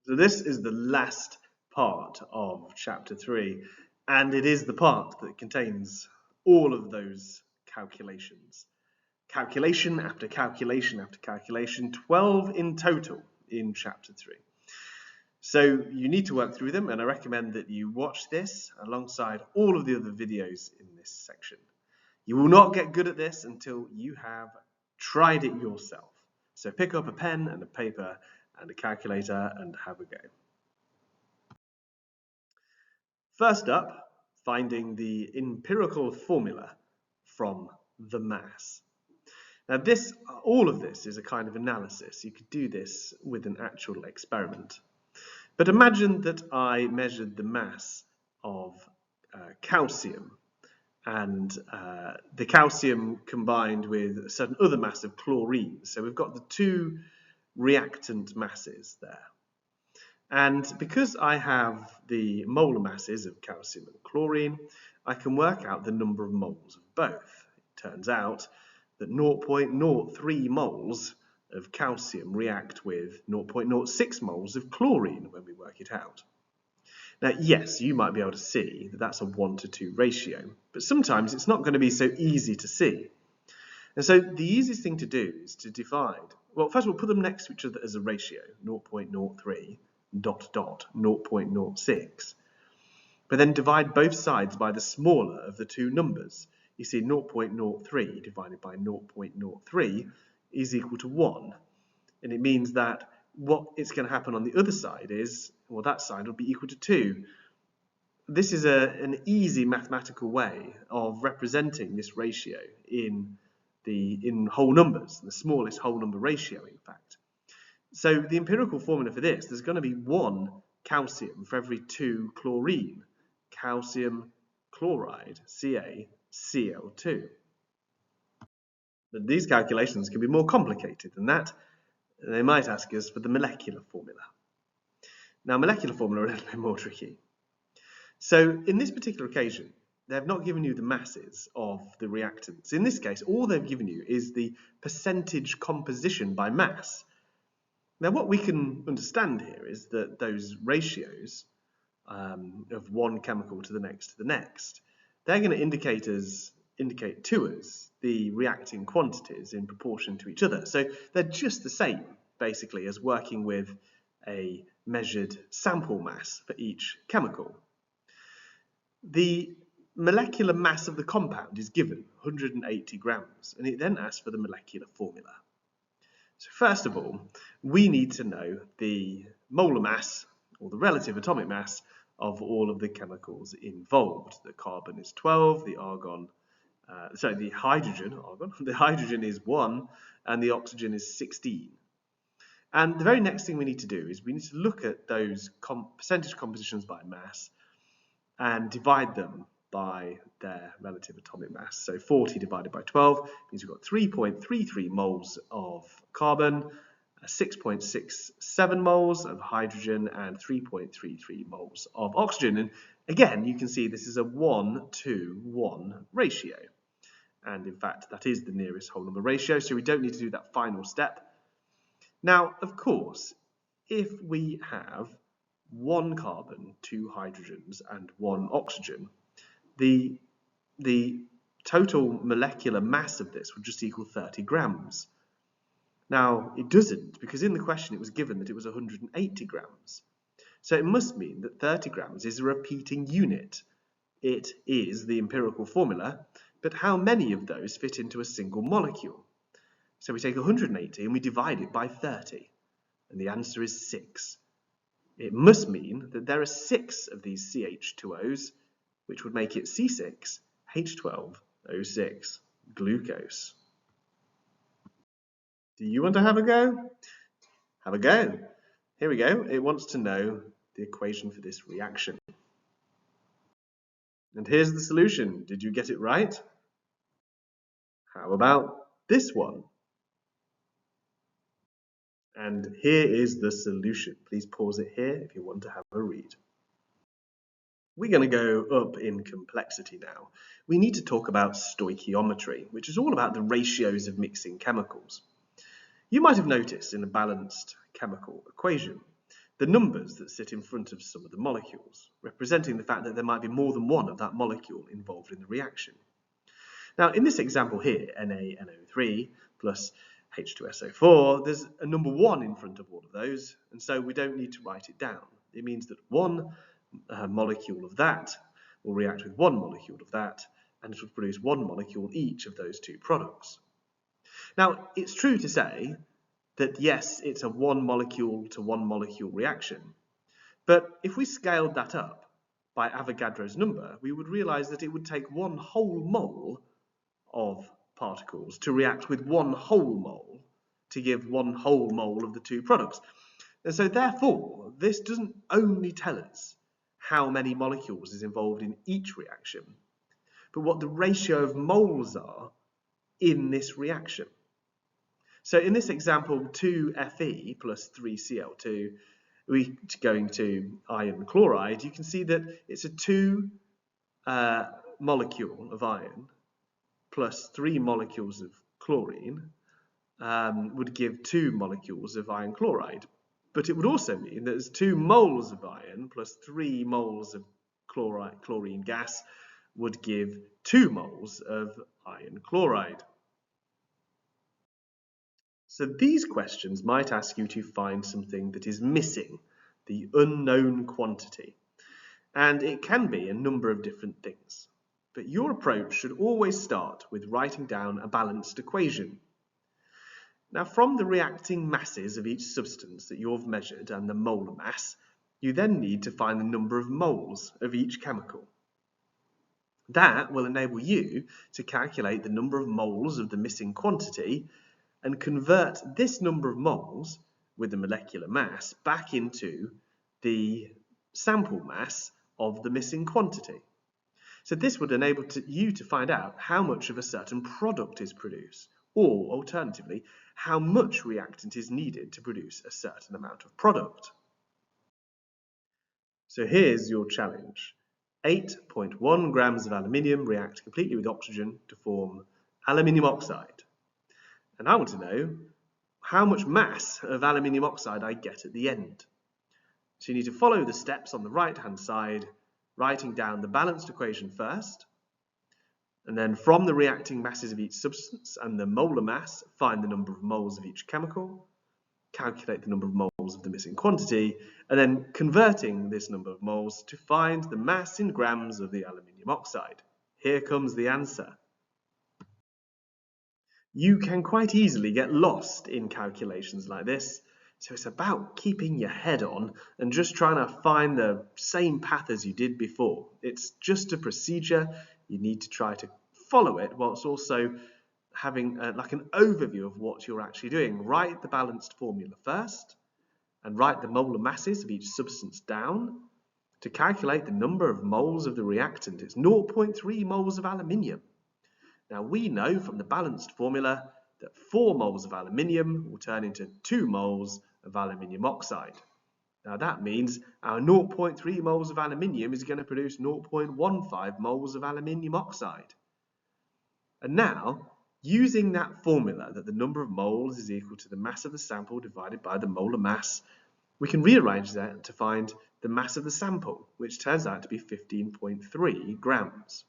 So this is the last part of chapter 3, and it is the part that contains all of those calculations. Calculation after calculation after calculation, 12 in total in chapter 3. So you need to work through them, and I recommend that you watch this alongside all of the other videos in this section. You will not get good at this until you have tried it yourself. So pick up a pen and a paper and a calculator and have a go. First up, finding the empirical formula from the mass. Now all of this is a kind of analysis. You could do this with an actual experiment. But imagine that I measured the mass of calcium, and the calcium combined with a certain other mass of chlorine. So we've got the two reactant masses there. And because I have the molar masses of calcium and chlorine, I can work out the number of moles of both. It turns out that 0.03 moles of calcium react with 0.06 moles of chlorine when we work it out. Now, yes, you might be able to see that that's a 1:2 ratio, but sometimes it's not going to be so easy to see. And so the easiest thing to do is to divide. Well, first of all, put them next to each other as a ratio, 0.03 ... 0.06. But then divide both sides by the smaller of the two numbers. You see 0.03 divided by 0.03 is equal to 1. And it means that what is going to happen on the other side is, well, that side will be equal to 2. This is an easy mathematical way of representing this ratio in whole numbers, the smallest whole number ratio, in fact. So the empirical formula for this, there's going to be 1 calcium for every 2 chlorine. Calcium chloride, CaCl2. But these calculations can be more complicated than that. They might ask us for the molecular formula. Now, molecular formula are a little bit more tricky. So in this particular occasion, they've not given you the masses of the reactants. In this case, all they've given you is the percentage composition by mass. Now, what we can understand here is that those ratios of one chemical to the next, they're going to indicate to us the reacting quantities in proportion to each other. So they're just the same, basically, as working with a measured sample mass for each chemical. The molecular mass of the compound is given, 180 grams, and it then asks for the molecular formula. So first of all, we need to know the molar mass, or the relative atomic mass, of all of the chemicals involved. The carbon is 12, the hydrogen is 1, and the oxygen is 16. And the very next thing we need to do is we need to look at those percentage compositions by mass and divide them by their relative atomic mass. So 40 divided by 12 means we've got 3.33 moles of carbon, 6.67 moles of hydrogen, and 3.33 moles of oxygen. And again, you can see this is a 1:1 ratio. And in fact, that is the nearest whole number ratio, so we don't need to do that final step. Now, of course, if we have 1 carbon, 2 hydrogens, and 1 oxygen, the total molecular mass of this would just equal 30 grams. Now, it doesn't, because in the question it was given that it was 180 grams. So it must mean that 30 grams is a repeating unit. It is the empirical formula, but how many of those fit into a single molecule? So we take 180 and we divide it by 30, and the answer is 6. It must mean that there are 6 of these CH2Os, which would make it C6H12O6, glucose. Do you want to have a go? Have a go. Here we go. It wants to know the equation for this reaction. And here's the solution. Did you get it right? How about this one? And here is the solution. Please pause it here if you want to have a read. We're going to go up in complexity now. We need to talk about stoichiometry, which is all about the ratios of mixing chemicals. You might have noticed in a balanced chemical equation the numbers that sit in front of some of the molecules, representing the fact that there might be more than one of that molecule involved in the reaction. Now, in this example here, NaNO3 plus H2SO4, there's a number 1 in front of all of those, and so we don't need to write it down. It means that one molecule of that will react with one molecule of that, and it will produce one molecule each of those two products. Now, it's true to say that yes, it's a one molecule to one molecule reaction, but if we scaled that up by Avogadro's number, we would realize that it would take one whole mole of particles to react with one whole mole to give one whole mole of the two products. And so therefore, this doesn't only tell us how many molecules is involved in each reaction, but what the ratio of moles are in this reaction. So in this example, 2Fe plus 3Cl2, we're going to iron chloride, you can see that it's a 2 molecule of iron plus 3 molecules of chlorine would give 2 molecules of iron chloride. But it would also mean that there's 2 moles of iron plus 3 moles of chlorine gas would give 2 moles of iron chloride. So these questions might ask you to find something that is missing, the unknown quantity. And it can be a number of different things. But your approach should always start with writing down a balanced equation. Now, from the reacting masses of each substance that you've measured and the molar mass, you then need to find the number of moles of each chemical. That will enable you to calculate the number of moles of the missing quantity and convert this number of moles with the molecular mass back into the sample mass of the missing quantity. So this would enable you to find out how much of a certain product is produced, or alternatively, how much reactant is needed to produce a certain amount of product. So here's your challenge. 8.1 grams of aluminium react completely with oxygen to form aluminium oxide. And I want to know how much mass of aluminium oxide I get at the end. So you need to follow the steps on the right-hand side, writing down the balanced equation first, and then from the reacting masses of each substance and the molar mass, find the number of moles of each chemical, calculate the number of moles of the missing quantity, and then converting this number of moles to find the mass in grams of the aluminium oxide. Here comes the answer. You can quite easily get lost in calculations like this, so it's about keeping your head on and just trying to find the same path as you did before. It's just a procedure. You need to try to follow it whilst also having like an overview of what you're actually doing. Write the balanced formula first and write the molar masses of each substance down to calculate the number of moles of the reactant. It's 0.3 moles of aluminium. Now we know from the balanced formula that 4 moles of aluminium will turn into 2 moles of aluminium oxide. Now that means our 0.3 moles of aluminium is going to produce 0.15 moles of aluminium oxide. And now, using that formula that the number of moles is equal to the mass of the sample divided by the molar mass, we can rearrange that to find the mass of the sample, which turns out to be 15.3 grams.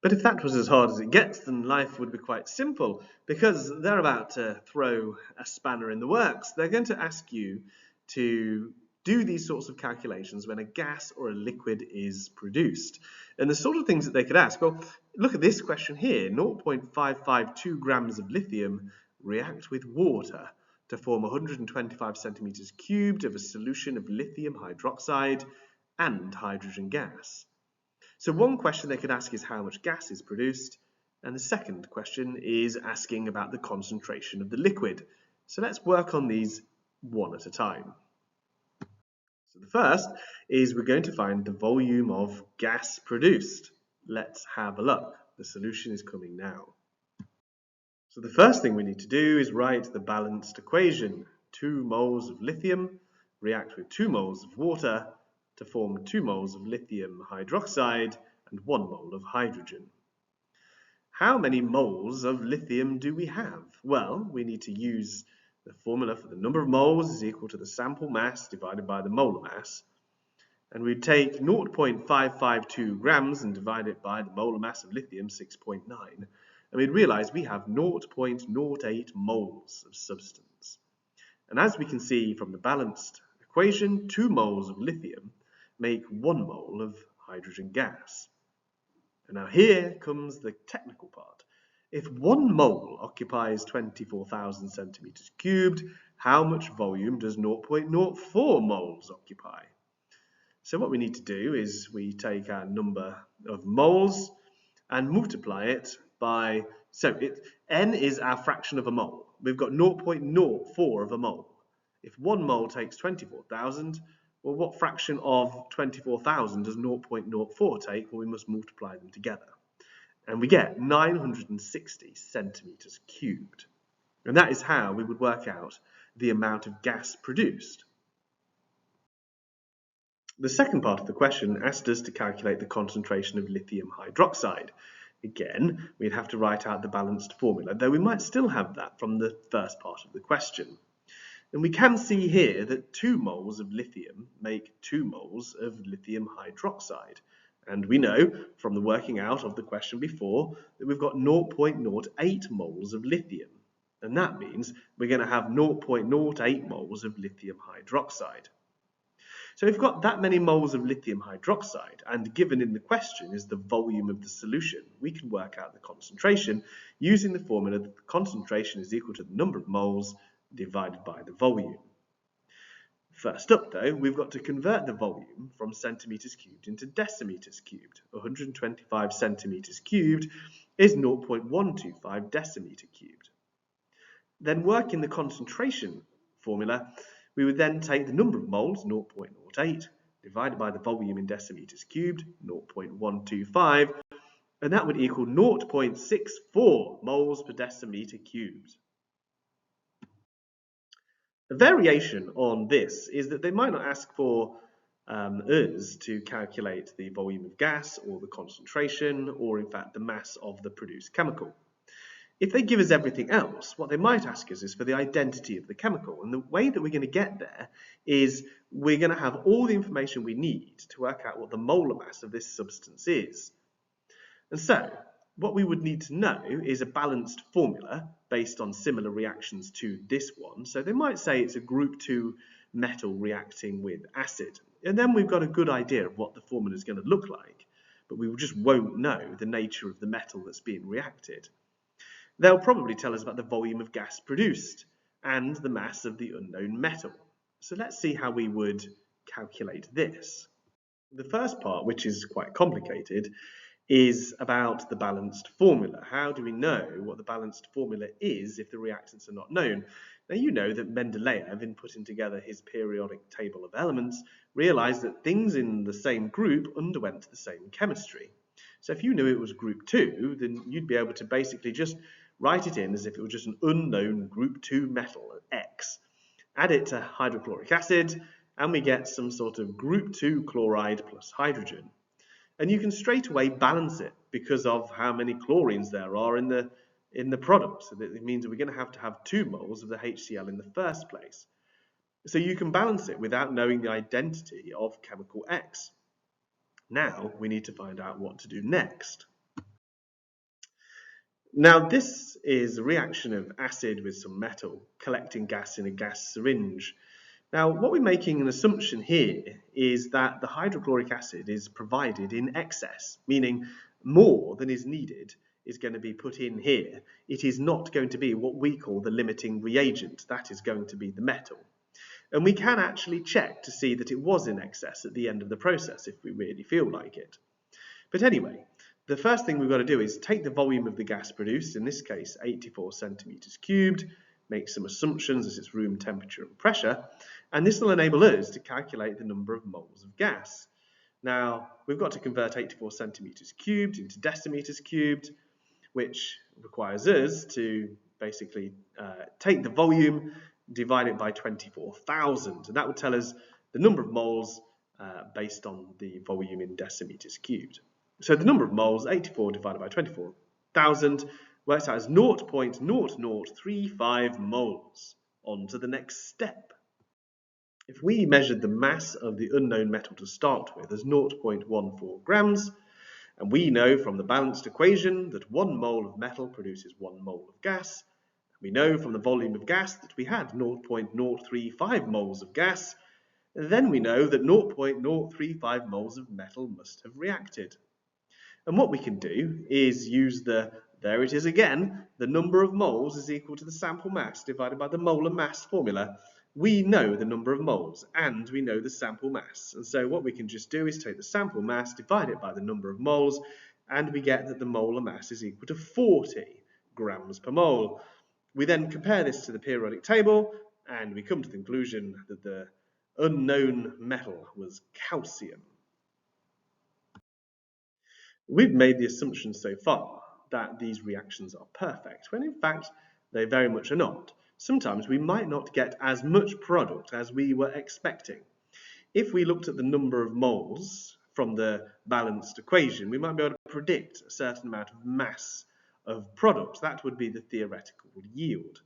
But if that was as hard as it gets, then life would be quite simple, because they're about to throw a spanner in the works. They're going to ask you to do these sorts of calculations when a gas or a liquid is produced. And the sort of things that they could ask, well, look at this question here. 0.552 grams of lithium react with water to form 125 centimeters cubed of a solution of lithium hydroxide and hydrogen gas. So one question they could ask is how much gas is produced, and the second question is asking about the concentration of the liquid. So let's work on these one at a time. So the first is we're going to find the volume of gas produced. Let's have a look. The solution is coming now. So the first thing we need to do is write the balanced equation. 2 moles of lithium react with 2 moles of water to form 2 moles of lithium hydroxide and 1 mole of hydrogen. How many moles of lithium do we have? Well, we need to use The formula for the number of moles is equal to the sample mass divided by the molar mass. And we'd take 0.552 grams and divide it by the molar mass of lithium, 6.9. And we'd realize we have 0.08 moles of substance. And as we can see from the balanced equation, 2 moles of lithium make 1 mole of hydrogen gas. And now here comes the technical part. If 1 mole occupies 24,000 centimeters cubed, how much volume does 0.04 moles occupy? So what we need to do is we take our number of moles and multiply it by, N is our fraction of a mole. We've got 0.04 of a mole. If 1 mole takes 24,000, well, what fraction of 24,000 does 0.04 take? Well, we must multiply them together. And we get 960 centimeters cubed. And that is how we would work out the amount of gas produced. The second part of the question asked us to calculate the concentration of lithium hydroxide. Again, we'd have to write out the balanced formula, though we might still have that from the first part of the question. And we can see here that 2 moles of lithium make 2 moles of lithium hydroxide. And we know from the working out of the question before that we've got 0.08 moles of lithium. And that means we're going to have 0.08 moles of lithium hydroxide. So we've got that many moles of lithium hydroxide, and given in the question is the volume of the solution, we can work out the concentration using the formula that the concentration is equal to the number of moles divided by the volume. First up though, we've got to convert the volume from centimeters cubed into decimeters cubed. 125 centimeters cubed is 0.125 decimeter cubed. Then working the concentration formula, we would then take the number of moles, 0.08, divided by the volume in decimeters cubed, 0.125, and that would equal 0.64 moles per decimeter cubed. The variation on this is that they might not ask for us to calculate the volume of gas or the concentration or in fact the mass of the produced chemical. If they give us everything else, what they might ask us is for the identity of the chemical. And the way that we're going to get there is we're going to have all the information we need to work out what the molar mass of this substance is. And so, what we would need to know is a balanced formula based on similar reactions to this one. So they might say it's a group 2 metal reacting with acid. And then we've got a good idea of what the formula is going to look like. But we just won't know the nature of the metal that's being reacted. They'll probably tell us about the volume of gas produced and the mass of the unknown metal. So let's see how we would calculate this. The first part, which is quite complicated, is about the balanced formula. How do we know what the balanced formula is if the reactants are not known? Now you know that Mendeleev, in putting together his periodic table of elements, realized that things in the same group underwent the same chemistry. So if you knew it was group 2, then you'd be able to basically just write it in as if it was just an unknown group 2 metal, X. Add it to hydrochloric acid, and we get some sort of group 2 chloride plus hydrogen. And you can straight away balance it because of how many chlorines there are in the product. So that it means we're going to have 2 moles of the HCl in the first place. So you can balance it without knowing the identity of chemical X. Now we need to find out what to do next. Now this is a reaction of acid with some metal collecting gas in a gas syringe. Now what we're making an assumption here is that the hydrochloric acid is provided in excess, meaning more than is needed is going to be put in here. It is not going to be what we call the limiting reagent, that is going to be the metal. And we can actually check to see that it was in excess at the end of the process if we really feel like it. But anyway, the first thing we've got to do is take the volume of the gas produced, in this case 84 centimeters cubed, make some assumptions as it's room temperature and pressure, and this will enable us to calculate the number of moles of gas. Now, we've got to convert 84 centimeters cubed into decimeters cubed, which requires us to basically take the volume, divide it by 24,000, and that would tell us the number of moles based on the volume in decimeters cubed. So the number of moles, 84 divided by 24,000, works out as 0.0035 moles On to the next step. If we measured the mass of the unknown metal to start with as 0.14 grams, and we know from the balanced equation that 1 mole of metal produces 1 mole of gas, and we know from the volume of gas that we had 0.035 moles of gas, then we know that 0.035 moles of metal must have reacted. And what we can do is use there it is again, the number of moles is equal to the sample mass divided by the molar mass formula. We know the number of moles and we know the sample mass. And so what we can just do is take the sample mass, divide it by the number of moles, and we get that the molar mass is equal to 40 grams per mole. We then compare this to the periodic table and we come to the conclusion that the unknown metal was calcium. We've made the assumption so far that these reactions are perfect, when in fact they very much are not. Sometimes we might not get as much product as we were expecting. If we looked at the number of moles from the balanced equation, we might be able to predict a certain amount of mass of product. That would be the theoretical yield.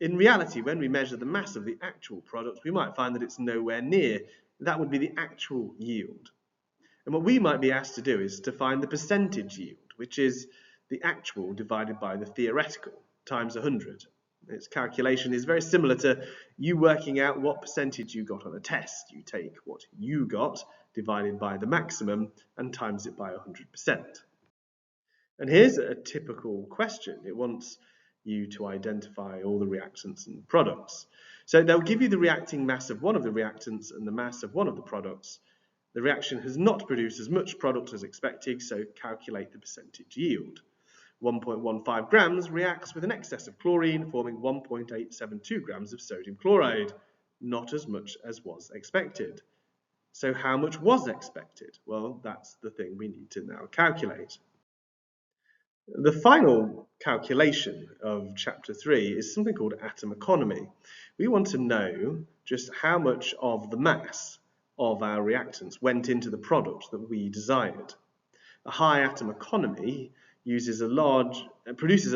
In reality, when we measure the mass of the actual product, we might find that it's nowhere near. That would be the actual yield. And what we might be asked to do is to find the percentage yield, which is the actual divided by the theoretical times 100. Its calculation is very similar to you working out what percentage you got on a test. You take what you got divided by the maximum and times it by 100%. And here's a typical question. It wants you to identify all the reactants and products. So they'll give you the reacting mass of one of the reactants and the mass of one of the products. The reaction has not produced as much product as expected, so calculate the percentage yield. 1.15 grams reacts with an excess of chlorine, forming 1.872 grams of sodium chloride, not as much as was expected. So how much was expected? Well, that's the thing we need to now calculate. The final calculation of chapter 3 is something called atom economy. We want to know just how much of the mass of our reactants went into the product that we desired. A high atom economy produces a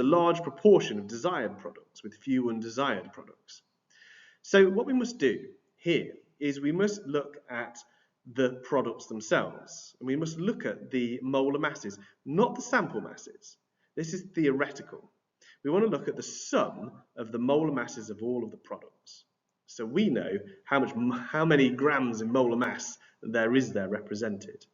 large proportion of desired products with few undesired products. So what we must do here is we must look at the products themselves, and we must look at the molar masses, not the sample masses. This is theoretical. We want to look at the sum of the molar masses of all of the products. So we know how many grams in molar mass there is there represented.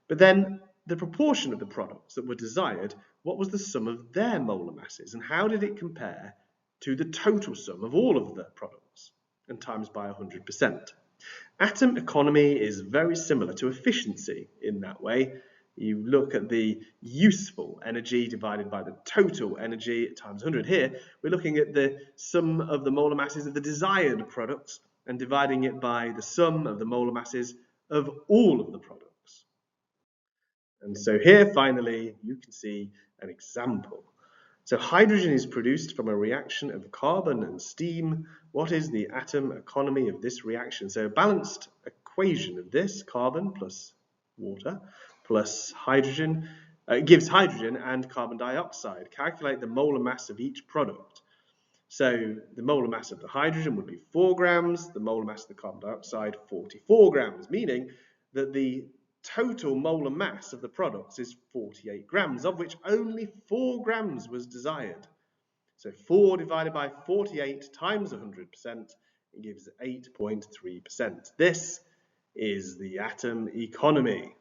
But then the proportion of the products that were desired, what was the sum of their molar masses, and how did it compare to the total sum of all of the products, and times by 100%. Atom economy is very similar to efficiency in that way. You look at the useful energy divided by the total energy times 100 here. We're looking at the sum of the molar masses of the desired products and dividing it by the sum of the molar masses of all of the products. And so here, finally, you can see an example. So hydrogen is produced from a reaction of carbon and steam. What is the atom economy of this reaction? So a balanced equation of this, carbon plus water plus hydrogen, gives hydrogen and carbon dioxide. Calculate the molar mass of each product. So the molar mass of the hydrogen would be 4 grams, the molar mass of the carbon dioxide 44 grams, meaning that the total molar mass of the products is 48 grams, of which only 4 grams was desired. So 4 divided by 48 times 100% gives 8.3%. This is the atom economy.